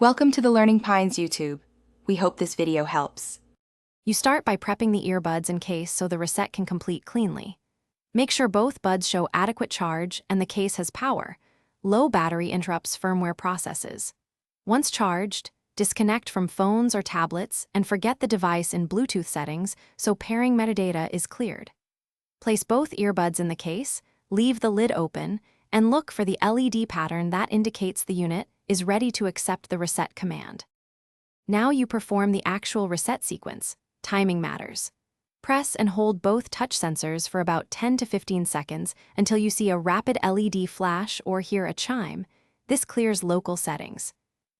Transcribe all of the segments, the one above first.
Welcome to the Learning Pines YouTube. We hope this video helps. You start by prepping the earbuds in case so the reset can complete cleanly. Make sure both buds show adequate charge and the case has power. Low battery interrupts firmware processes. Once charged, disconnect from phones or tablets and forget the device in Bluetooth settings so pairing metadata is cleared. Place both earbuds in the case, leave the lid open, and look for the LED pattern that indicates the unit is ready to accept the reset command. Now you perform the actual reset sequence. Timing matters. Press and hold both touch sensors for about 10 to 15 seconds until you see a rapid LED flash or hear a chime. This clears local settings.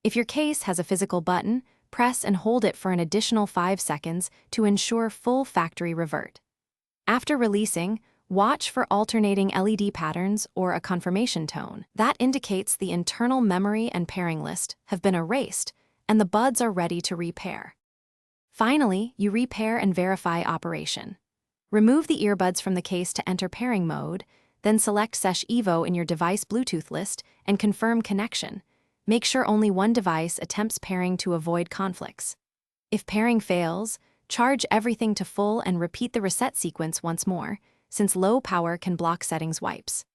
If your case has a physical button, press and hold it for an additional 5 seconds to ensure full factory revert. After releasing, watch for alternating LED patterns or a confirmation tone. That indicates the internal memory and pairing list have been erased and the buds are ready to repair. Finally, you repair and verify operation. Remove the earbuds from the case to enter pairing mode, then select Sesh Evo in your device Bluetooth list and confirm connection. Make sure only one device attempts pairing to avoid conflicts. If pairing fails, charge everything to full and repeat the reset sequence once more, since low power can block settings wipes.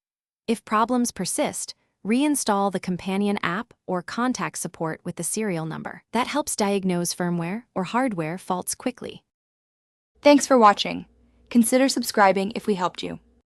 If problems persist, reinstall the companion app or contact support with the serial number. That helps diagnose firmware or hardware faults quickly. Thanks for watching. Consider subscribing if we helped you.